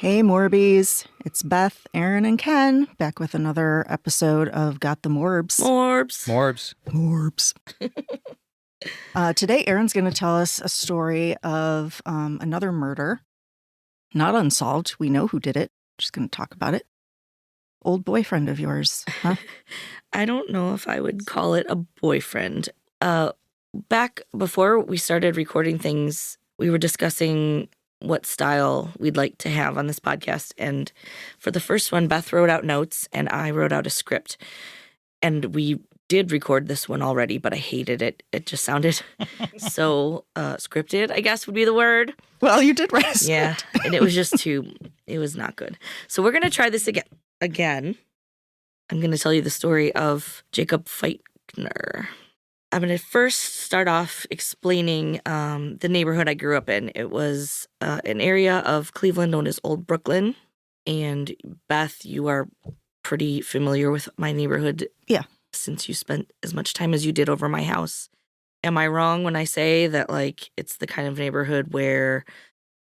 Hey, Morbies. It's Beth, Aaron, and Ken back with another episode of Got the Morbs. Morbs. Morbs. Today, Aaron's going to tell us a story of another murder. Not unsolved. We know who did it. Just going to talk about it. Old boyfriend of yours, huh? I don't know if I would call it a boyfriend. Back before we started recording things, we were discussing what style we'd like to have on this podcast. And for the first one, Beth wrote out notes and I wrote out a script. And we did record this one already, but I hated it. It just sounded so scripted, I guess would be the word. Well, you did write a script. Yeah, and it was just it was not good. So we're going to try this again. I'm going to tell you the story of Jacob Feichtner. I'm going to first start off explaining the neighborhood I grew up in. It was an area of Cleveland known as Old Brooklyn. And Beth, you are pretty familiar with my neighborhood. Yeah. Since you spent as much time as you did over my house. Am I wrong when I say that, like, it's the kind of neighborhood where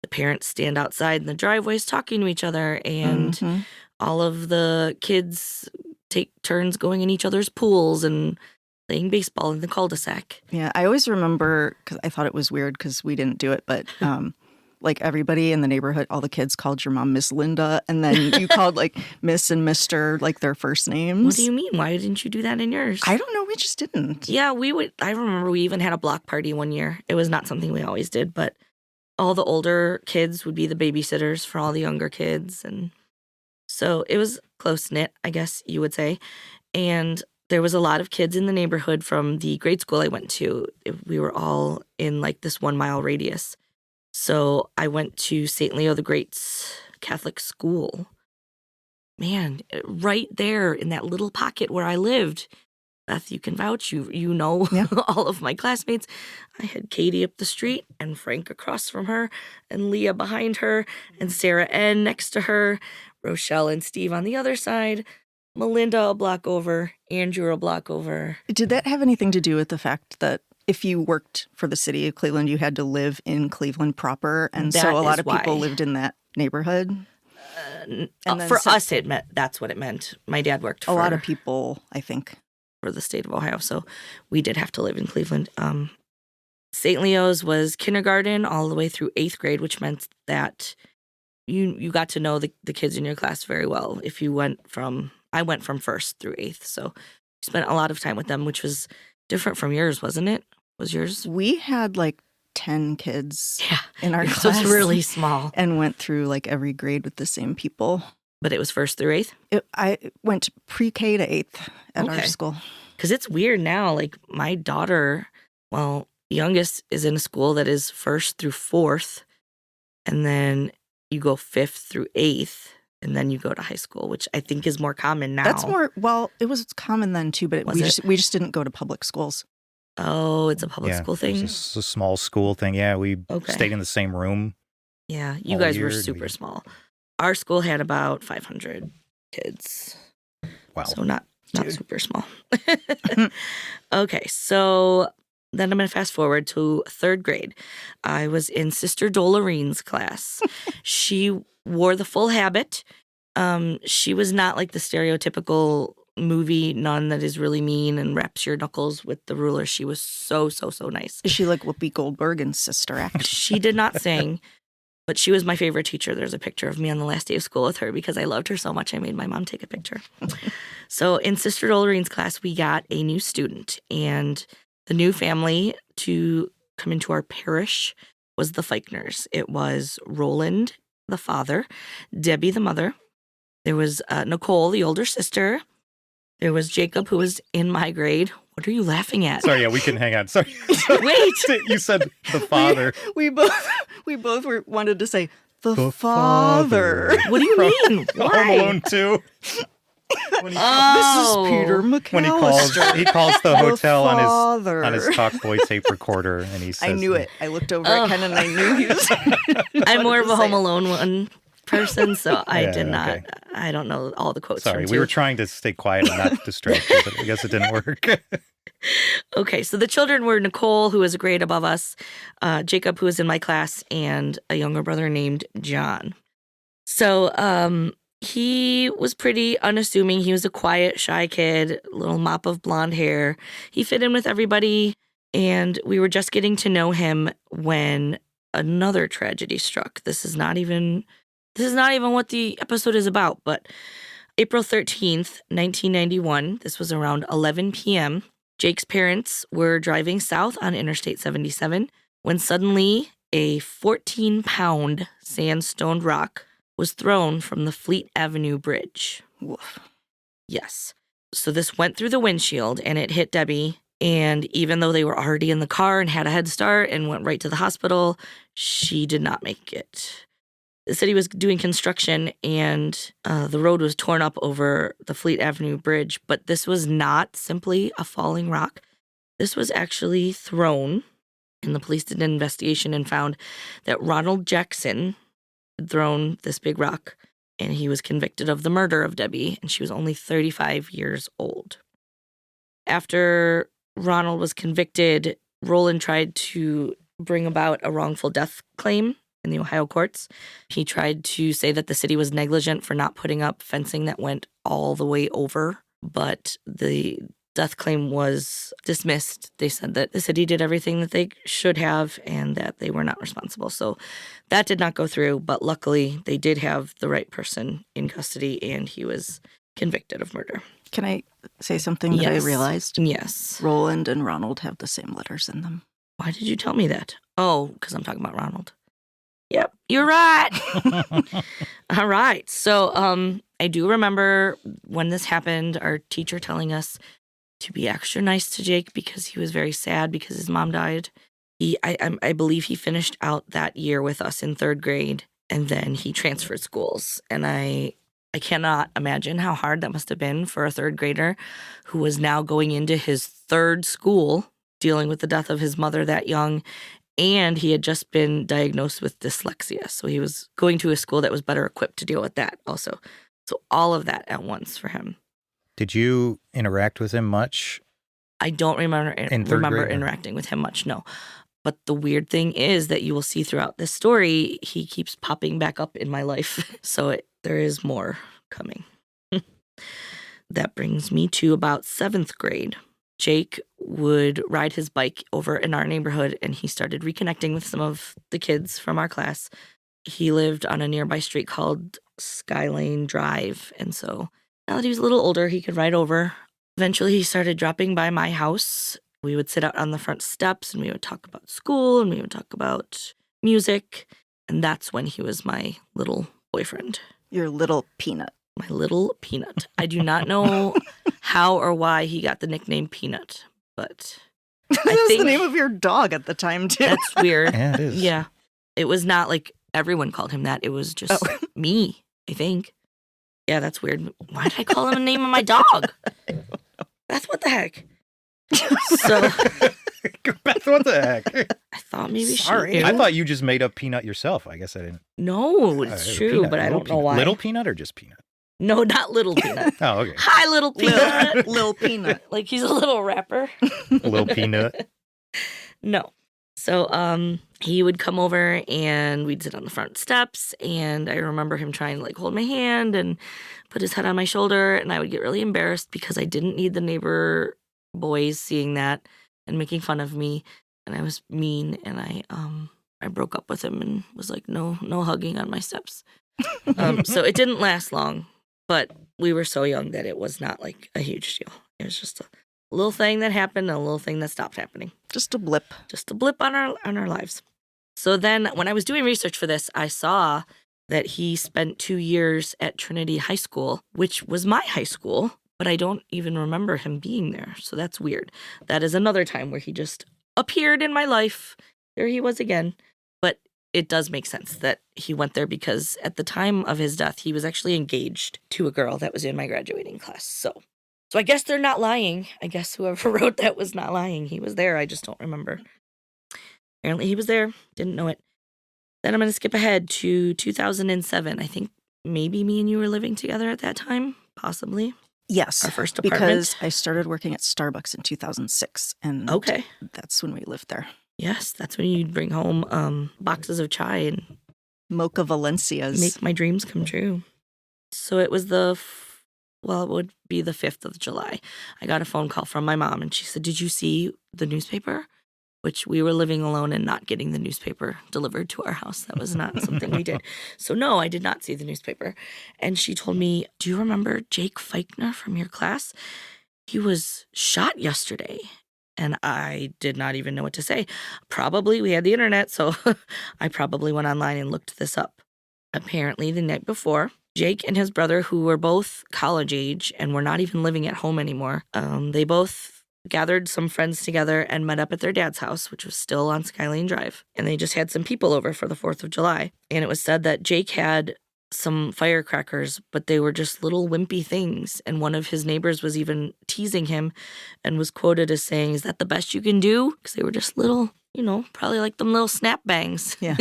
the parents stand outside in the driveways talking to each other and all of the kids take turns going in each other's pools and playing baseball in the cul-de-sac? Yeah, I always remember, because I thought it was weird because we didn't do it, but like everybody in the neighborhood, all the kids called your mom Miss Linda, and then you called like Miss and Mr. like their first names. What do you mean? Why didn't you do that in yours? I don't know. We just didn't. Yeah, we would. I remember we even had a block party one year. It was not something we always did, but all the older kids would be the babysitters for all the younger kids. And so it was close-knit, I guess you would say. And there was a lot of kids in the neighborhood from the grade school I went to. We were all in like this 1 mile radius. So I went to St. Leo the Great's Catholic school. Man, right there in that little pocket where I lived. Beth, you can vouch. You know all of my classmates. I had Katie up the street and Frank across from her and Leah behind her and Sarah N next to her, Rochelle and Steve on the other side, Melinda a block over, Andrew a block over. Did that have anything to do with the fact that if you worked for the city of Cleveland, you had to live in Cleveland proper, and so a lot of people lived in that neighborhood? For us, that's what it meant. My dad worked for a lot of people, I think, for the state of Ohio, so we did have to live in Cleveland. St. Leo's was kindergarten all the way through 8th grade, which meant that you got to know the kids in your class very well. If you I went from 1st through 8th, so we spent a lot of time with them, which was different from yours, wasn't it? Was yours? We had like 10 kids in our class. So it's really small. And went through like every grade with the same people. But it was 1st through 8th? I went pre-K to 8th at our school. Because it's weird now. Like my daughter, youngest is in a school that is 1st through 4th. And then you go 5th through 8th. And then you go to high school, which I think is more common now. That's more, it was common then too, but we just didn't go to public schools. Oh, it's a public school thing? It's a small school thing. Yeah, we stayed in the same room. Yeah, you guys were super small. Our school had about 500 kids. Wow. So not super small. Okay, so then I'm going to fast forward to 3rd grade. I was in Sister Dolorine's class. She wore the full habit. She was not like the stereotypical movie nun that is really mean and wraps your knuckles with the ruler. She was so nice. Is she like Whoopi Goldberg in Sister Act? She did not sing, but she was my favorite teacher. There's a picture of me on the last day of school with her because I loved her so much I made my mom take a picture. So in Sister Dolorine's class, we got a new student, and the new family to come into our parish was the Feichners. It was Roland, the father, Debbie, the mother. There was Nicole, the older sister. There was Jacob, who was in my grade. What are you laughing at? Sorry, we can hang on. Sorry. Wait. You said the father. We both wanted to say the father. What do you mean? Why? Home Alone 2. This is Peter McAllister. When he calls the hotel father. on his Talkboy tape recorder, and he says, I knew it. I looked over at Ken and I knew he was. I'm more of a Home Alone one person, so I did not. Okay. I don't know all the quotes. Sorry, we were trying to stay quiet and not distract you, but I guess it didn't work. Okay, so the children were Nicole, who was a grade above us, Jacob, who was in my class, and a younger brother named John. So he was pretty unassuming. He was a quiet, shy kid, little mop of blonde hair. He fit in with everybody, and we were just getting to know him when another tragedy struck. This is not even what the episode is about, but April 13th, 1991, this was around 11 p.m. Jake's parents were driving south on Interstate 77 when suddenly a 14-pound sandstone rock was thrown from the Fleet Avenue Bridge. Woof. Yes. So this went through the windshield and it hit Debbie. And even though they were already in the car and had a head start and went right to the hospital, she did not make it. The city was doing construction and the road was torn up over the Fleet Avenue Bridge. But this was not simply a falling rock. This was actually thrown. And the police did an investigation and found that Ronald Jackson had thrown this big rock, and he was convicted of the murder of Debbie, and she was only 35 years old. After Ronald was convicted, Roland tried to bring about a wrongful death claim in the Ohio courts. He tried to say that the city was negligent for not putting up fencing that went all the way over, but the death claim was dismissed. They said that the city did everything that they should have and that they were not responsible. So that did not go through, but luckily they did have the right person in custody and he was convicted of murder. Can I say something that I realized? Yes. Roland and Ronald have the same letters in them. Why did you tell me that? Oh, because I'm talking about Ronald. Yep, you're right. All right. So I do remember when this happened, our teacher telling us to be extra nice to Jake because he was very sad because his mom died. I believe he finished out that year with us in third grade, and then he transferred schools. And I cannot imagine how hard that must have been for a third grader who was now going into his third school, dealing with the death of his mother that young, and he had just been diagnosed with dyslexia. So he was going to a school that was better equipped to deal with that also. So all of that at once for him. Did you interact with him much? I don't remember grade, interacting with him much, no. But the weird thing is that you will see throughout this story, he keeps popping back up in my life. So there is more coming. That brings me to about 7th grade. Jake would ride his bike over in our neighborhood, and he started reconnecting with some of the kids from our class. He lived on a nearby street called Skylane Drive, and so now that he was a little older, he could ride over. Eventually, he started dropping by my house. We would sit out on the front steps, and we would talk about school, and we would talk about music, and that's when he was my little boyfriend. Your little peanut. My little peanut. I do not know how or why he got the nickname Peanut, but That was the name of your dog at the time, too. That's weird. Yeah, it is. Yeah. It was not like everyone called him that. It was just me, I think. Yeah, that's weird. Why did I call him the name of my dog? That's what the heck. So Beth, what the heck? I thought maybe Sorry. she knew. I thought you just made up Peanut yourself. I guess I didn't. No, it's true, Peanut, but I don't know Peanut. why. Little Peanut or just Peanut? No, not Little Peanut. Oh, okay. Hi, Little Peanut. Lil Peanut. Like he's a little rapper. Little Peanut. No. So he would come over and we'd sit on the front steps, and I remember him trying to like hold my hand and put his head on my shoulder, and I would get really embarrassed because I didn't need the neighbor boys seeing that and making fun of me, and I was mean, and I broke up with him and was like, no hugging on my steps. So it didn't last long, but we were so young that it was not like a huge deal. It was just a little thing that happened and a little thing that stopped happening. Just a blip. Just a blip on our lives. So then when I was doing research for this, I saw that he spent 2 years at Trinity High School, which was my high school, but I don't even remember him being there. So that's weird. That is another time where he just appeared in my life. There he was again. But it does make sense that he went there because at the time of his death, he was actually engaged to a girl that was in my graduating class. So I guess they're not lying. I guess whoever wrote that was not lying. He was there. I just don't remember. Apparently he was there. Didn't know it. Then I'm going to skip ahead to 2007. I think maybe me and you were living together at that time, possibly. Yes. Our first apartment. Because I started working at Starbucks in 2006. And Okay. that's when we lived there. Yes, that's when you'd bring home boxes of chai and Mocha Valencias. Make my dreams come true. So it was it would be the 5th of July. I got a phone call from my mom, and she said, "Did you see the newspaper?" Which we were living alone and not getting the newspaper delivered to our house. That was not something we did. So no, I did not see the newspaper. And she told me, "Do you remember Jacob Feichtner from your class? He was shot yesterday." And I did not even know what to say. Probably we had the internet, so I probably went online and looked this up. Apparently, the night before, Jake and his brother, who were both college age and were not even living at home anymore, they both gathered some friends together and met up at their dad's house, which was still on Skyline Drive. And they just had some people over for the 4th of July. And it was said that Jake had some firecrackers, but they were just little wimpy things. And one of his neighbors was even teasing him and was quoted as saying, "Is that the best you can do?" Because they were just little, probably like them little snap bangs. Yeah.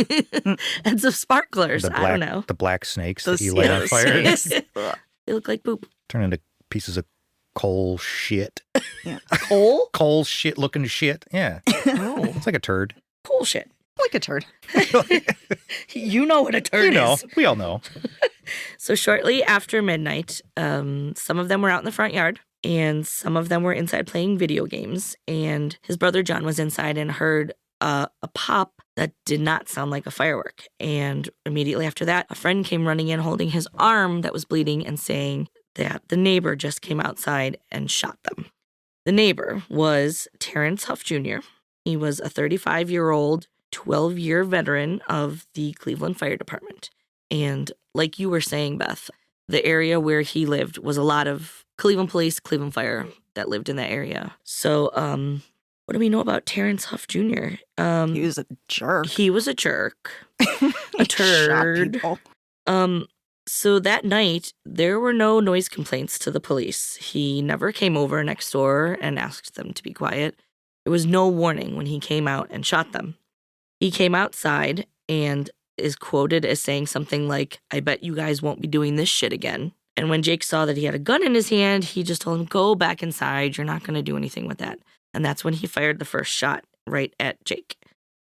And some sparklers. I don't know. The black snakes Those- that you light yeah, on those fire. snakes. They look like poop. Turn into pieces of coal shit. Coal? Coal shit looking shit. Yeah. Oh, It's like a turd. coal shit. Like a turd. You know what a turd is. We all know. So shortly after midnight, some of them were out in the front yard and some of them were inside playing video games. And his brother John was inside and heard a pop that did not sound like a firework. And immediately after that, a friend came running in holding his arm that was bleeding and saying that the neighbor just came outside and shot them. The neighbor was Terrence Huff Jr. He was a 35-year-old, 12-year veteran of the Cleveland Fire Department. And like you were saying, Beth, the area where he lived was a lot of Cleveland police, Cleveland Fire that lived in that area. So, what do we know about Terrence Huff Jr.? He was a jerk. He was a jerk. He A turd. shot people. So that night, there were no noise complaints to the police. He never came over next door and asked them to be quiet. There was no warning when he came out and shot them. He came outside and is quoted as saying something like, "I bet you guys won't be doing this shit again." And when Jake saw that he had a gun in his hand, he just told him, "Go back inside. You're not going to do anything with that." And that's when he fired the first shot right at Jake.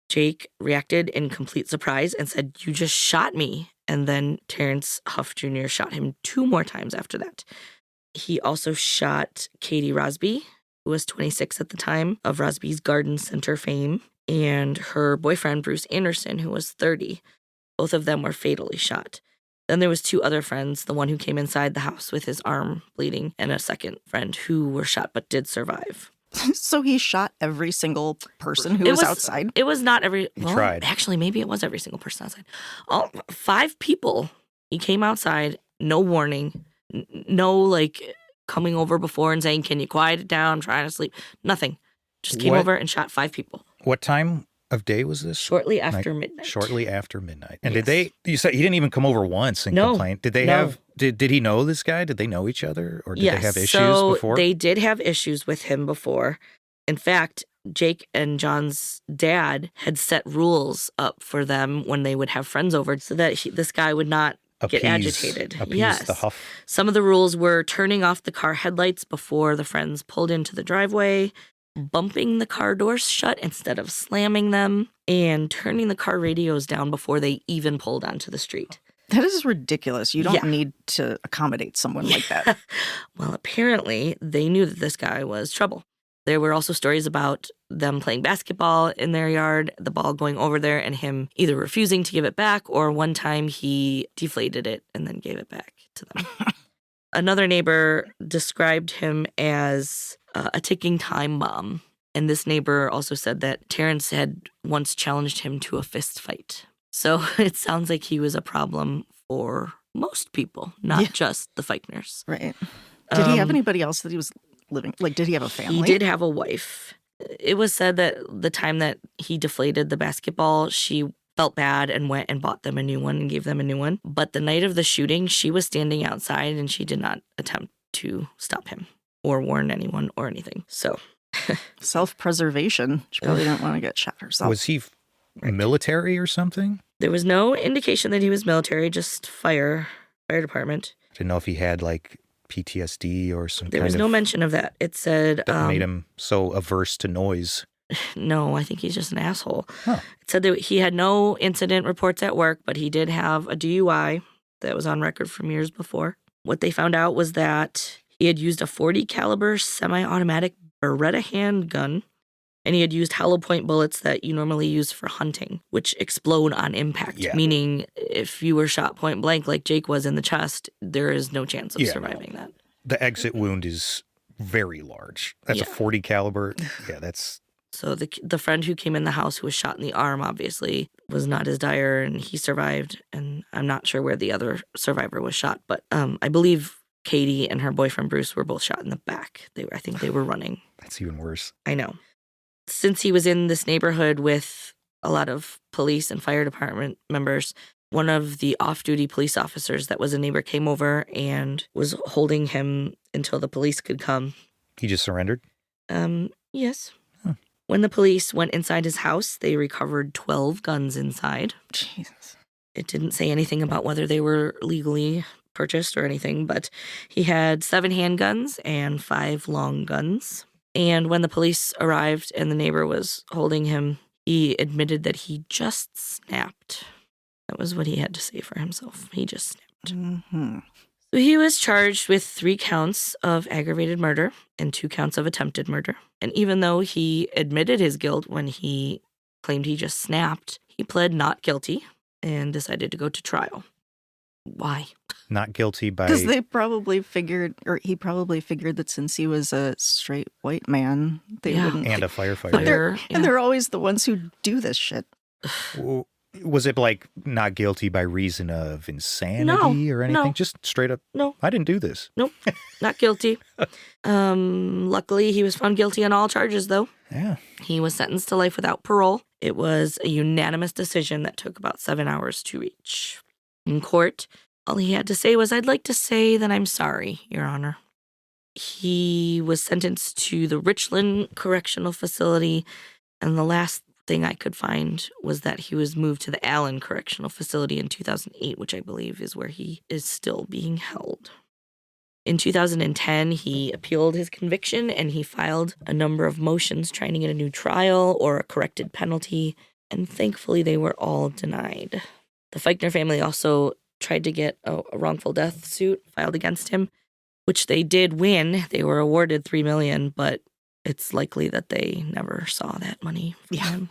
Jake reacted in complete surprise and said, "You just shot me." And then Terrence Huff Jr. shot him 2 more times after that. He also shot Katie Rosby, who was 26 at the time, of Rosby's Garden Center fame, and her boyfriend, Bruce Anderson, who was 30. Both of them were fatally shot. Then there was 2 other friends, the one who came inside the house with his arm bleeding, and a second friend who were shot but did survive. So he shot every single person who was outside. It was not every... He tried. Actually, maybe it was every single person outside. 5 people. He came outside, no warning, no, coming over before and saying, "Can you quiet it down? I'm trying to sleep." Nothing. Just came over and shot 5 people. What time of day was this? Shortly after midnight. Shortly after midnight. And Yes. you said he didn't even come over once and No. complain. Did they No. have, did he know this guy? Did they know each other? Or did they have issues so before? They did have issues with him before. In fact, Jake and John's dad had set rules up for them when they would have friends over so that this guy would not get agitated. Appease the huff. Some of the rules were turning off the car headlights before the friends pulled into the driveway, bumping the car doors shut instead of slamming them, and turning the car radios down before they even pulled onto the street. That is ridiculous. You don't Yeah. need to accommodate someone like that. Well, apparently they knew that this guy was trouble. There were also stories about them playing basketball in their yard, the ball going over there, and him either refusing to give it back, or one time he deflated it and then gave it back to them. Another neighbor described him as a ticking time bomb. And this neighbor also said that Terrence had once challenged him to a fist fight. So it sounds like he was a problem for most people, not just the Feichners. Right. Did he have anybody else that he was living? Did he have a family? He did have a wife. It was said that the time that he deflated the basketball, she felt bad and went and bought them a new one and gave them a new one. But the night of the shooting, she was standing outside and she did not attempt to stop him or warn anyone or anything. So Self-preservation. She probably didn't want to get shot herself. Was he military or something? there was no indication that he was military, just fire department. I didn't know if he had PTSD or some There kind was of... no mention of that. It said... that made him so averse to noise. No, I think he's just an asshole. Huh. It said that he had no incident reports at work, but he did have a DUI that was on record from years before. What they found out was that he had used a .40 caliber semi-automatic Beretta handgun, and he had used hollow point bullets that you normally use for hunting, which explode on impact, meaning if you were shot point blank like Jake was in the chest, there is no chance of surviving that. The exit wound is very large. That's a .40 caliber. Yeah, that's... So the friend who came in the house who was shot in the arm obviously was not as dire, and he survived. And I'm not sure where the other survivor was shot, but I believe Katie and her boyfriend Bruce were both shot in the back. I think they were running. That's even worse. I know. Since he was in this neighborhood with a lot of police and fire department members, one of the off-duty police officers that was a neighbor came over and was holding him until the police could come. He just surrendered? Yes. When the police went inside his house, they recovered 12 guns inside. Jesus. It didn't say anything about whether they were legally purchased or anything, but he had 7 handguns and 5 long guns. And when the police arrived and the neighbor was holding him, he admitted that he just snapped. That was what he had to say for himself. He just snapped. Mm-hmm. So he was charged with 3 counts of aggravated murder and 2 counts of attempted murder. And even though he admitted his guilt when he claimed he just snapped, he pled not guilty and decided to go to trial. Why? Not guilty by... Because they probably figured, or he probably figured that since he was a straight white man, they wouldn't... And a firefighter. And they're always the ones who do this shit. Was it like not guilty by reason of insanity or anything? No. Just straight up, No. I didn't do this. Nope, not guilty. Luckily, he was found guilty on all charges, though. Yeah. He was sentenced to life without parole. It was a unanimous decision that took about 7 hours to reach. In court, all he had to say was, "I'd like to say that I'm sorry, Your Honor." He was sentenced to the Richland Correctional Facility, and the last thing I could find was that he was moved to the Allen Correctional Facility in 2008, which I believe is where he is still being held. In 2010, he appealed his conviction, and he filed a number of motions trying to get a new trial or a corrected penalty, and thankfully they were all denied. The Feichtner family also tried to get a wrongful death suit filed against him, which they did win. They were awarded $3 million, but it's likely that they never saw that money from him.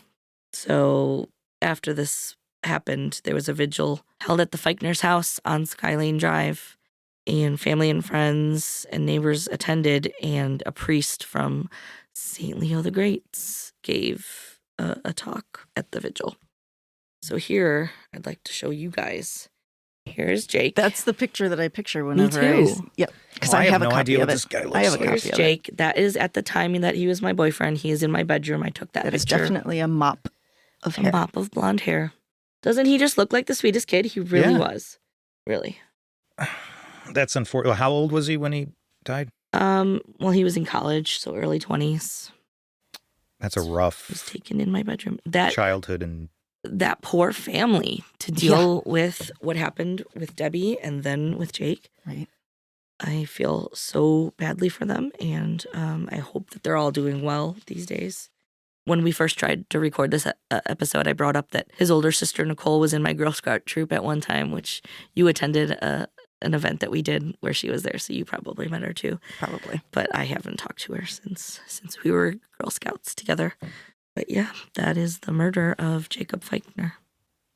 So after this happened, there was a vigil held at the Feichtner's house on Skylane Drive, and family and friends and neighbors attended, and a priest from St. Leo the Great gave a talk at the vigil. So here, I'd like to show you guys. Here's Jake. That's the picture that I picture whenever Me too. Yep. Because Well, I have no a copy idea of what it. this guy looks I have a like. copy Here's of it. Jake. That is at the time that he was my boyfriend. He is in my bedroom. I took that That is picture. definitely a mop of A hair. mop of blonde hair. Doesn't he just look like the sweetest kid? He really was. Really. That's unfortunate. How old was he when he died? Well, he was in college, so early 20s. That's a He was rough taken in my bedroom. childhood. And That poor family to deal with what happened with Debbie and then with Jake. Right. I feel so badly for them, and I hope that they're all doing well these days. When we first tried to record this episode, I brought up that his older sister, Nicole, was in my Girl Scout troop at one time, which you attended an event that we did where she was there, so you probably met her too. Probably. But I haven't talked to her since we were Girl Scouts together. But yeah, that is the murder of Jacob Feichtner.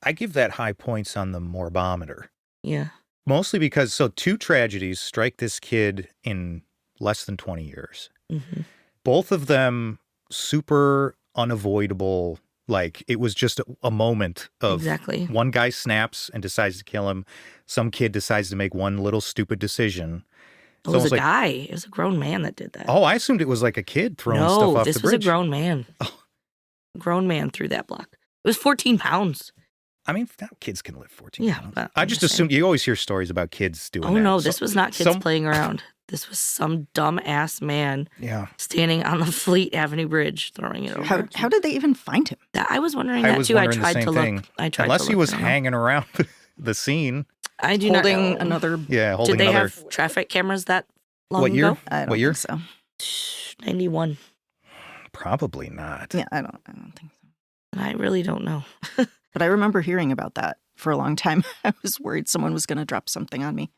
I give that high points on the morbometer. Yeah. Mostly because, 2 tragedies strike this kid in less than 20 years. Mm-hmm. Both of them super unavoidable. Like, it was just a moment of Exactly. one guy snaps and decides to kill him. Some kid decides to make one little stupid decision. It was a guy. It was a grown man that did that. Oh, I assumed it was like a kid throwing stuff off the bridge. No, this was a grown man. A grown man threw that block. It was 14 pounds. I mean, now kids can lift 14 Yeah, pounds. but I I'm just just assumed, you always hear stories about kids doing that. Oh, no, So- this was not kids some- playing around. This was some dumb-ass man Yeah. standing on the Fleet Avenue Bridge throwing it over. How did they even find him? I was wondering I that was too. wondering the I tried same to thing. look. I tried Unless to he look, was I don't know. hanging around the scene. I do not Holding know. another. Yeah, holding Did they another. have traffic cameras that long What year? ago? I don't What year? think so. 91. Probably not. Yeah, I don't think so. And I really don't know. But I remember hearing about that for a long time. I was worried someone was going to drop something on me.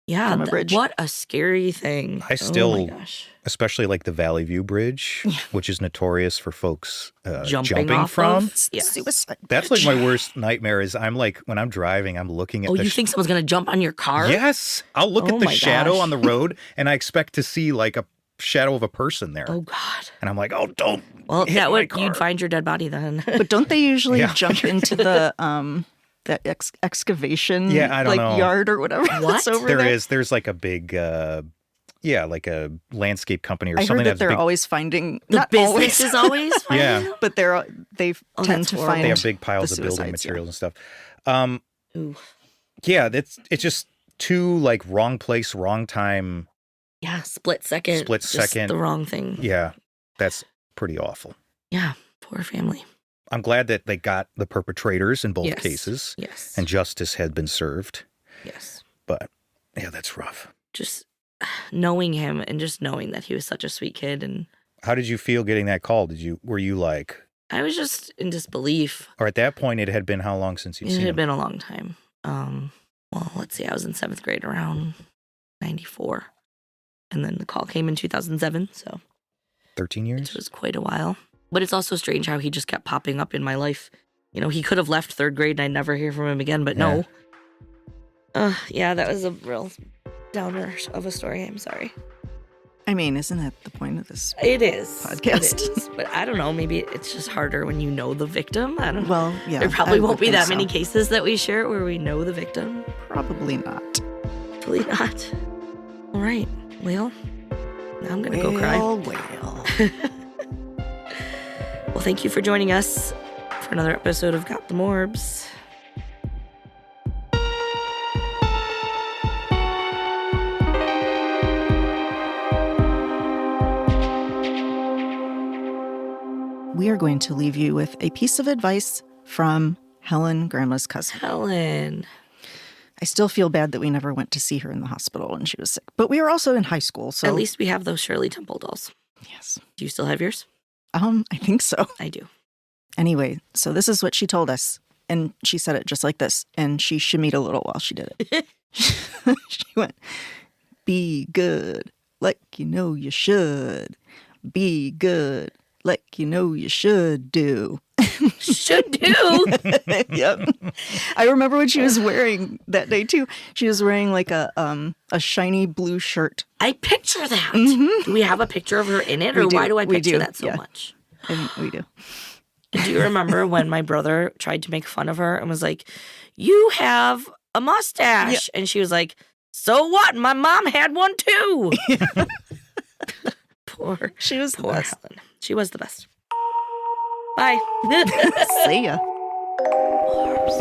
Yeah, From a bridge. what a scary thing. I still, oh my gosh. especially like the Valley View Bridge, which is notorious for folks jumping off from. Of? Yes. Suicide. That's like my worst nightmare is I'm like, when I'm driving, I'm looking at Oh, the you think someone's going to jump on your car? Yes. I'll look Oh at the my shadow gosh. on the road and I expect to see like a shadow of a person there. Oh, God. And I'm like, oh, don't. Well, hit that my would car. you'd find your dead body then. But don't they usually Yeah. jump into the that excavation Yeah, I don't know. yard or whatever What? that's over there? There's like a big, like a landscape company or I something heard that that's they're big. always finding The not business always, is always finding Yeah. them? but they Oh, tend that's to horrible. find They have big piles the of building suicides, yeah. materials and stuff. Ooh. Yeah, it's just too like wrong place, wrong time. Yeah, split second. Split just second. the wrong thing. Yeah, that's pretty awful. Yeah, poor family. I'm glad that they got the perpetrators in both Yes. cases Yes. and justice had been served. yes. But yeah, that's rough. Just knowing him and just knowing that he was such a sweet kid. And How did you feel getting that call? Were you like, I was just in disbelief. or at that point it had been how long since you'd It seen had him? been a long time. Well, let's see. I was in 7th grade around 94. And then the call came in 2007. So 13 it years? was quite a while. But it's also strange how he just kept popping up in my life. You know, he could have left 3rd grade and I'd never hear from him again, but no. Yeah, that was a real downer of a story. I'm sorry. I mean, isn't that the point of this? It is. Podcast. It is. But I don't know. Maybe it's just harder when you know the victim. I don't know. Well, yeah. There probably I won't would be think that so. many cases that we share where we know the victim. Probably not. Hopefully not. All right. Well, now I'm going to go cry. Well. Well, thank you for joining us for another episode of Got the Morbs. We are going to leave you with a piece of advice from Helen, Grandma's cousin. Helen. I still feel bad that we never went to see her in the hospital when she was sick. But we were also in high school, so At least we have those Shirley Temple dolls. yes. Do you still have yours? I think so. I do. Anyway, so this is what she told us. And she said it just like this. And she shimmied a little while she did it. She went, be good, like you know you should. Be good, like you know you should do. Should do. Yep. I remember when she was wearing that day too. She was wearing like a shiny blue shirt. I picture that. Mhm. Do we have a picture of her in it, We or do. why do I We picture do. that so Yeah. much? I think we do. And do you remember when my brother tried to make fun of her and was like, "You have a mustache," and she was like, "So what? My mom had one too." Poor, She was the poor best. Helen. She was the best. Bye. See ya. Morbs.